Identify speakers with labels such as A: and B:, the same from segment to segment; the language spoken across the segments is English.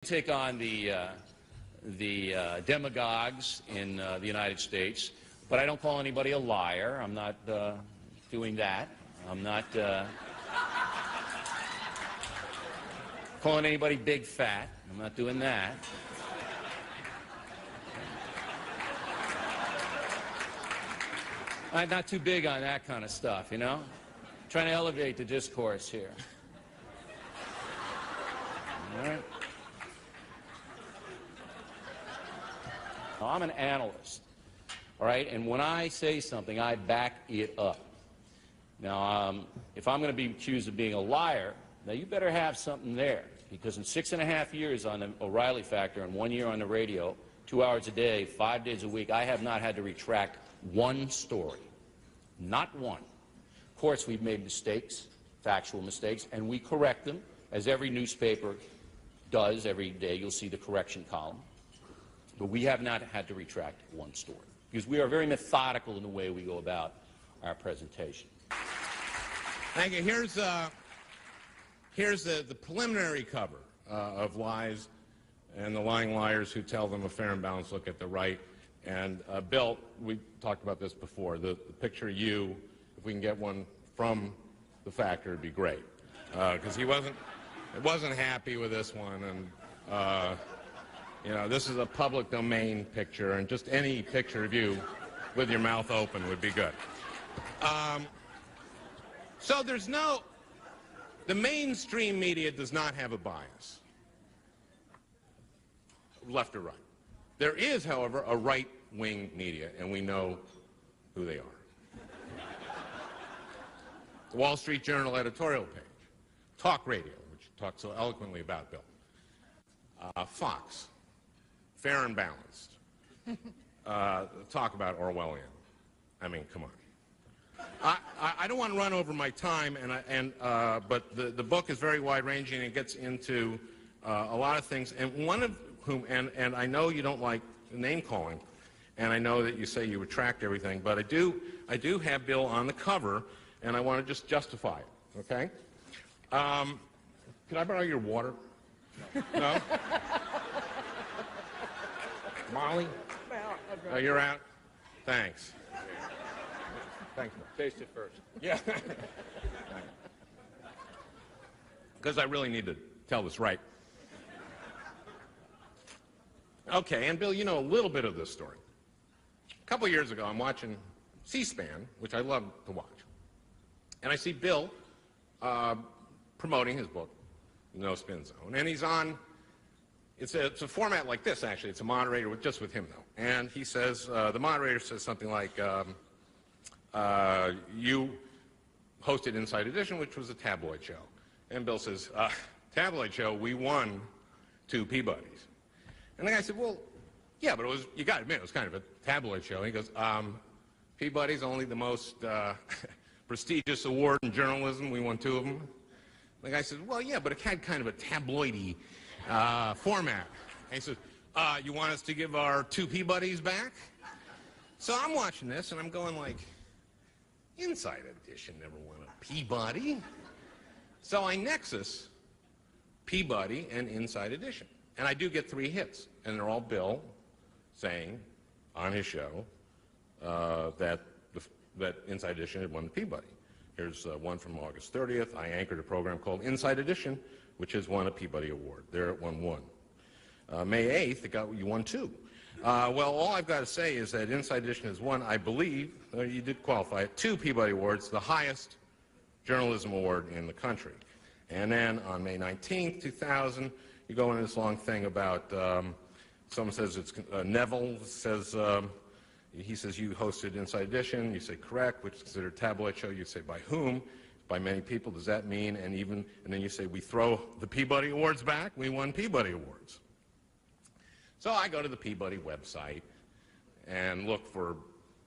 A: Take on the demagogues in the United States, but I don't call anybody a liar. I'm not doing that. I'm not calling anybody big fat. I'm not doing that. I'm not too big on that kind of stuff, you know? Trying to elevate the discourse here. All right? I'm an analyst, all right? And when I say something, I back it up. Now, if I'm going to be accused of being a liar, now you better have something there, because in 6.5 years on the O'Reilly Factor and 1 year on the radio, 2 hours a day, 5 days a week, I have not had to retract one story. Not one. Of course, we've made mistakes, factual mistakes, and we correct them, as every newspaper does every day. You'll see the correction column. But we have not had to retract one story, because we are very methodical in the way we go about our presentation.
B: Thank you. Here's the preliminary cover of Lies and the Lying Liars Who Tell Them a Fair and Balanced Look at the Right. And Bill, we talked about this before. The picture of you, if we can get one from the Factor, would be great, because he wasn't happy with this one, and you know, this is a public domain picture, and just any picture of you with your mouth open would be good. So the mainstream media does not have a bias, left or right. There is, however, a right-wing media, and we know who they are. The Wall Street Journal editorial page, talk radio, which you talked so eloquently about, Bill, Fox, Fair and Balanced, talk about Orwellian. I mean, come on. I don't want to run over my time, but the book is very wide-ranging, and it gets into a lot of things, and one of whom, and I know you don't like name-calling, and I know that you say you retract everything, but I do have Bill on the cover, and I want to just justify it, okay? Can I borrow your water? No? Molly? Oh, you're out? Thanks. Thanks.
A: Taste it first.
B: Yeah. Because I really need to tell this right. Okay, and Bill, you know a little bit of this story. A couple years ago, I'm watching C-SPAN, which I love to watch, and I see Bill promoting his book, No Spin Zone, and he's on. It's a format like this, actually. It's a moderator, just with him, though. And he says, the moderator says something like, you hosted Inside Edition, which was a tabloid show. And Bill says, tabloid show, we won 2 Peabodys. And the guy said, well, yeah, but you got to admit, it was kind of a tabloid show. He goes, Peabody's only the most prestigious award in journalism. We won 2 of them. The guy says, well, yeah, but it had kind of a tabloidy format. And he says, you want us to give our 2 Peabodys back? So I'm watching this, and I'm going like, Inside Edition never won a Peabody. So I nexus Peabody and Inside Edition. And I do get 3 hits, and they're all Bill saying on his show that Inside Edition had won the Peabody. Here's one from August 30th. I anchored a program called Inside Edition, which has won a Peabody Award. There it won 1. May 8th, you won 2. Well, all I've got to say is that Inside Edition has won, I believe, you did qualify it, 2 Peabody Awards, the highest journalism award in the country. And then on May 19th, 2000, you go into this long thing about, someone says it's, Neville says, he says you hosted Inside Edition, you say correct, which is considered a tabloid show, you say by whom? By many people. Does that mean, and then you say we throw the Peabody Awards back, we won Peabody Awards. So I go to the Peabody website and look for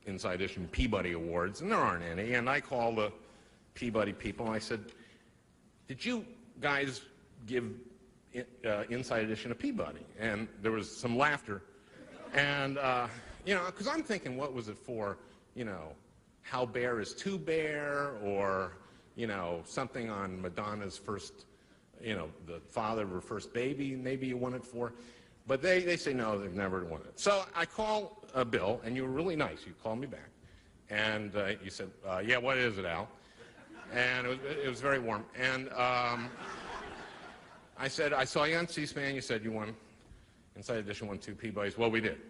B: Inside Edition Peabody Awards, and there aren't any, and I call the Peabody people, and I said, did you guys give Inside Edition a Peabody? And there was some laughter, and you know, because I'm thinking, what was it for, you know, How Bare is Too Bare, or, you know, something on Madonna's first you know, the father of her first baby, maybe you won it for. But they say no, they've never won it. So I call Bill, and you were really nice. You called me back. And you said, yeah, what is it, Al? And it was very warm. And I said, I saw you on C-SPAN. You said you won, Inside Edition won 2 Peabodys. Well, we did.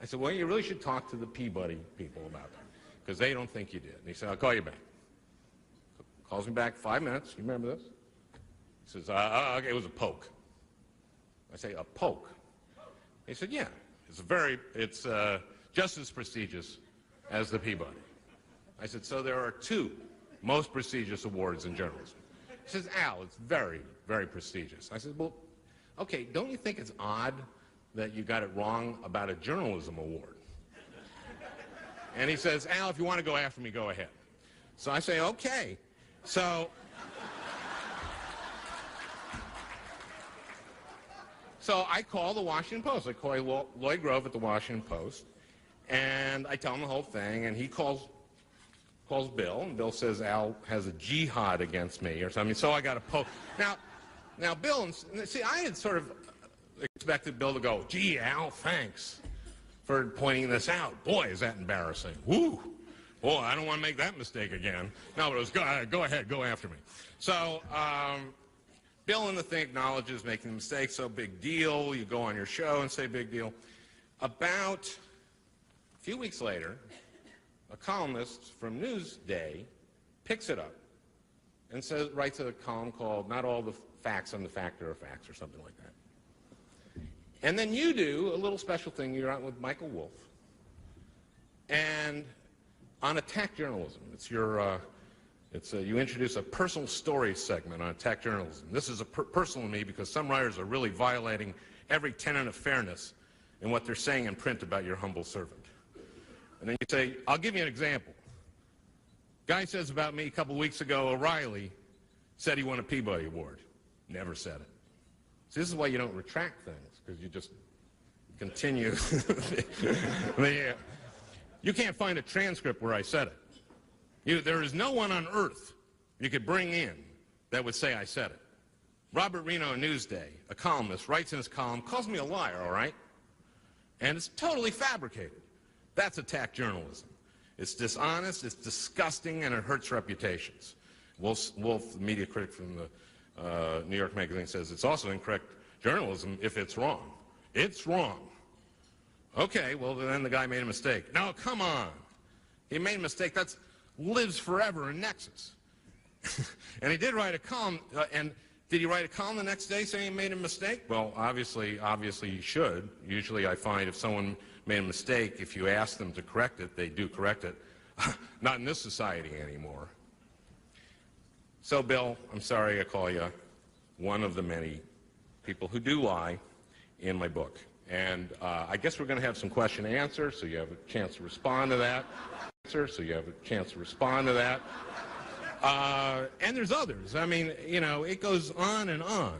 B: I said, well, you really should talk to the Peabody people about it, because they don't think you did. And he said, I'll call you back. Calls me back 5 minutes. You remember this? He says, okay, it was a poke. I say, a poke? He said, yeah. It's just as prestigious as the Peabody. I said, so there are 2 most prestigious awards in journalism. He says, Al, it's very, very prestigious. I said, well, okay, don't you think it's odd that you got it wrong about a journalism award? And he says, Al, if you want to go after me, go ahead. So I say, okay. So I call the Washington Post. I call Lloyd Grove at the Washington Post, and I tell him the whole thing, and he calls Bill, and Bill says Al has a jihad against me or something, so I got to poke. Now, Bill, see, I had sort of expected Bill to go, gee, Al, thanks for pointing this out. Boy, is that embarrassing. Woo! Boy, I don't want to make that mistake again. No, but it was, go ahead, go after me. So Bill in the thing acknowledges making a mistake, so big deal. You go on your show and say big deal. About a few weeks later, a columnist from Newsday picks it up and writes a column called Not All the Facts on the Factor of Facts or something like that. And then you do a little special thing. You're out with Michael Wolff. And on attack journalism, you introduce a personal story segment on attack journalism. This is personal to me because some writers are really violating every tenet of fairness in what they're saying in print about your humble servant. And then you say, I'll give you an example. Guy says about me a couple weeks ago, O'Reilly said he won a Peabody Award. Never said it. So this is why you don't retract things, because you just continue. You can't find a transcript where I said it. There is no one on earth you could bring in that would say I said it. Robert Reno in Newsday, a columnist, writes in his column, calls me a liar, all right? And it's totally fabricated. That's attack journalism. It's dishonest, it's disgusting, and it hurts reputations. Wolf, the media critic from the New York Magazine, says it's also incorrect journalism if it's wrong. It's wrong. Okay, well, then the guy made a mistake. No, come on. He made a mistake. That lives forever in Nexus. And he did write a column, and did he write a column the next day saying he made a mistake? Well, obviously you should. Usually I find if someone made a mistake, if you ask them to correct it, they do correct it. Not in this society anymore. So, Bill, I'm sorry I call you one of the many people who do lie in my book. And I guess we're going to have some question and answer, so you have a chance to respond to that. And there's others. I mean, you know, it goes on and on.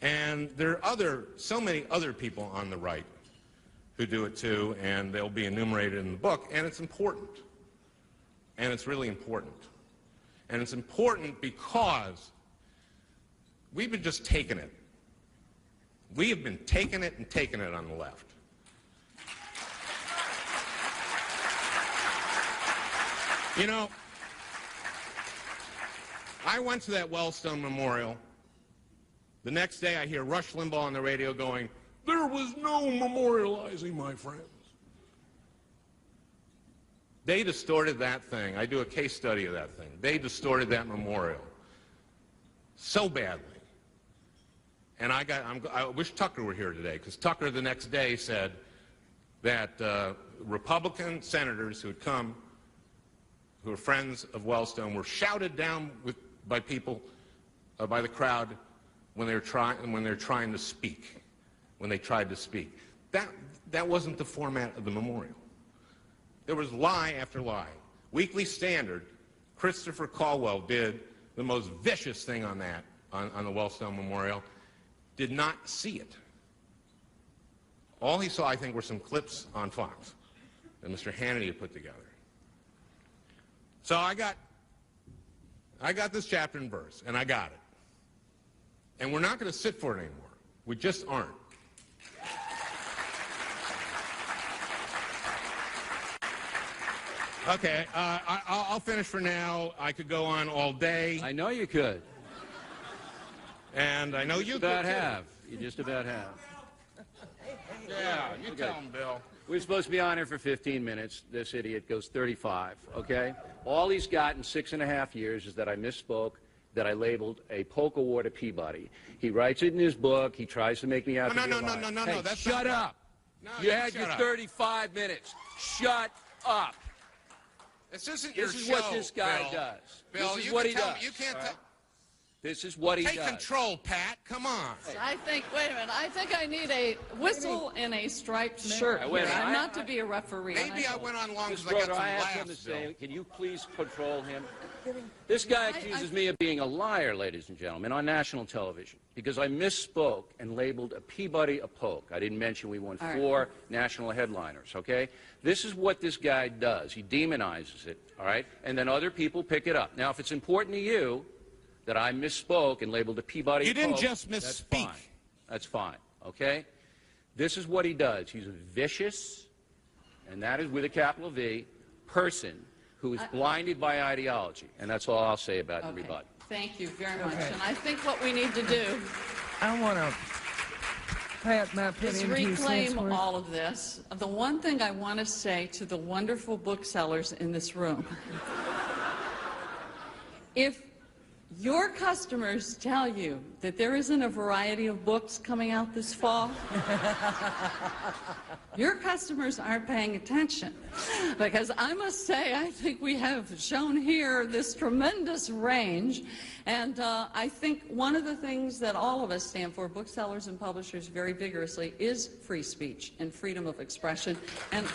B: And there are so many other people on the right who do it too, and they'll be enumerated in the book, and it's important. And it's really important. And it's important because we've been just taking it. We have been taking it and taking it on the left. You know, I went to that Wellstone Memorial. The next day I hear Rush Limbaugh on the radio going, "There was no memorializing, my friends." They distorted that thing. I do a case study of that thing. They distorted that memorial so badly. And I wish Tucker were here today, because Tucker the next day said that Republican senators who had come, who were friends of Wellstone, were shouted down by people, by the crowd, when they were trying to speak, when they tried to speak. That wasn't the format of the memorial. There was lie after lie. Weekly Standard, Christopher Caldwell did the most vicious thing on that, on the Wellstone Memorial. Did not see it. All he saw, I think, were some clips on Fox that Mr. Hannity had put together. So I got this chapter and verse, and I got it. And we're not going to sit for it anymore. We just aren't. Okay, I'll finish for now. I could go on all day.
A: I know you could.
B: And I know you could,
A: about
B: too.
A: have. You just about have.
B: Yeah, you tell him, Bill.
A: We're supposed to be on here for 15 minutes. This idiot goes 35, okay? All he's got in 6.5 years is that I misspoke, that I labeled a Polk Award a Peabody. He writes it in his book. He tries to make me out to be a liar.
B: No,
A: Hey,
B: that's
A: shut
B: not
A: up.
B: No,
A: you had your
B: shut up.
A: 35 minutes. Shut up.
B: This isn't your show,
A: This is what this guy
B: Bill.
A: does.
B: Bill,
A: This is
B: you
A: what
B: can
A: he
B: tell
A: does.
B: me. You can't tell.
A: This is what he
B: Take
A: does.
B: control, Pat. Come on.
C: I think, wait a minute, I think I need a whistle and a striped shirt
A: Wait a
C: here.
A: minute,
C: I'm not to be a referee.
B: Maybe I went on long
A: Mr.
B: because I got
A: Broder,
B: some
A: I have something to
B: laughs,
A: say.
B: Bill.
A: Can you please control him? This guy accuses me of being a liar, ladies and gentlemen, on national television because I misspoke and labeled a Peabody a Polk. I didn't mention we won 4 national headliners, okay? This is what this guy does. He demonizes it, all right? And then other people pick it up. Now, if it's important to you that I misspoke and labeled a Peabody
B: You
A: a
B: didn't
A: Polk,
B: just
A: that's
B: misspeak.
A: fine. That's fine, okay? This is what he does. He's a vicious, and that is with a capital V, person who is blinded by ideology. And that's all I'll say about everybody.
C: Thank you very much. And I think what we need to do
D: I want to pat my
C: is
D: penny and 2 cents
C: reclaim
D: worth.
C: all of this. The one thing I want to say to the wonderful booksellers in this room, if your customers tell you that there isn't a variety of books coming out this fall, your customers aren't paying attention. Because I must say, I think we have shown here this tremendous range. And I think one of the things that all of us stand for, booksellers and publishers very vigorously, is free speech and freedom of expression. And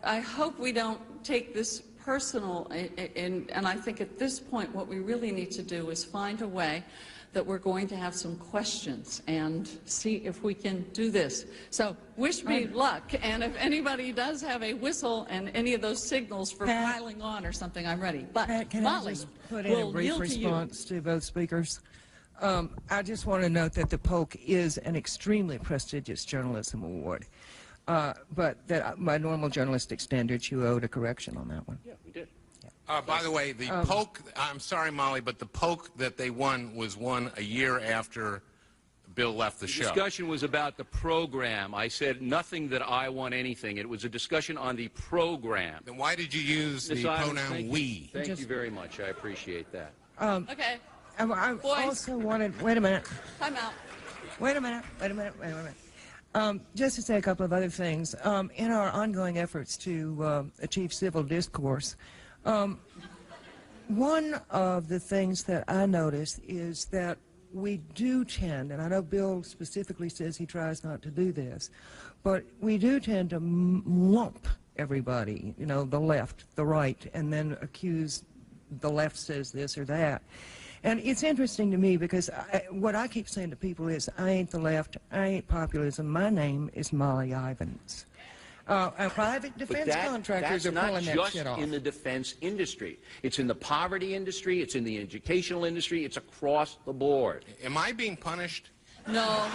C: I hope we don't take this personal, and I think at this point what we really need to do is find a way that we're going to have some questions and see if we can do this. So wish me luck, and if anybody does have a whistle and any of those signals for
D: Pat,
C: piling on or something, I'm ready. But
D: Pat, can
C: Molly
D: I just put in a
C: will
D: brief
C: yield to you.
D: response to both speakers? I just want to note that the Polk is an extremely prestigious journalism award, but that by normal journalistic standards, you owed a correction on that one.
A: Yeah, we did.
B: By the way, the Polk, I'm sorry, Molly, but the Polk that they won was won a year after Bill left the show.
A: The discussion was about the program. I said nothing that I won anything. It was a discussion on the program.
B: Then why did you use the
A: Ms. Ivins,
B: pronoun
A: thank
B: we?
A: you. Thank you very much. I appreciate that.
C: Okay,
D: I
C: Boys.
D: also wanted, wait a minute,
C: time out.
D: wait a minute. Just to say a couple of other things. In our ongoing efforts to achieve civil discourse, one of the things that I notice is that we do tend, and I know Bill specifically says he tries not to do this, but we do tend to lump everybody, you know, the left, the right, and then accuse the left says this or that. And it's interesting to me because what I keep saying to people is, I ain't the left, I ain't populism, my name is Molly Ivins. Private defense contractors are pulling that shit off.
A: That's not just in the defense industry. It's in the poverty industry, it's in the educational industry, it's across the board.
B: Am I being punished?
C: No.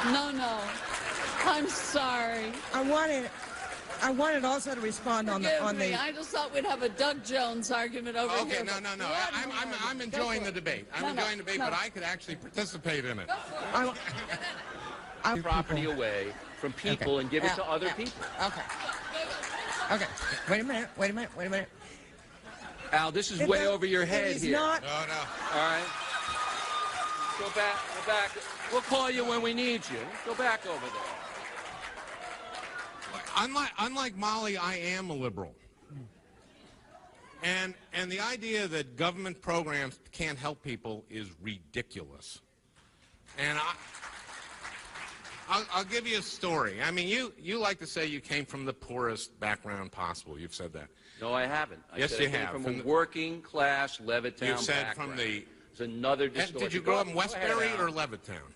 C: No. I'm sorry.
D: I wanted also to respond on
C: Forgive
D: the
C: me. I just thought we'd have a Doug Jones argument over
B: Okay,
C: here.
B: no. I'm enjoying the debate. I'm enjoying the debate, but I could actually participate in it.
A: Property away from people and give it to other people.
D: Okay. Wait a minute.
A: Al, this is way over your head here.
B: No.
A: All right. Go back. We'll call you when we need you. Go back over there.
B: Unlike Molly, I am a liberal. And the idea that government programs can't help people is ridiculous. And I'll give you a story. I mean, you like to say you came from the poorest background possible. You've said that.
A: No, I haven't.
B: Yes,
A: I
B: you
A: came
B: have.
A: from
B: From
A: a
B: the-
A: working class Levittown
B: You've said
A: background.
B: from the...
A: It's another
B: And
A: distortion.
B: did you grow up in
A: Go ahead,
B: Westbury
A: Al.
B: or Levittown?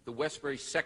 A: the Westbury section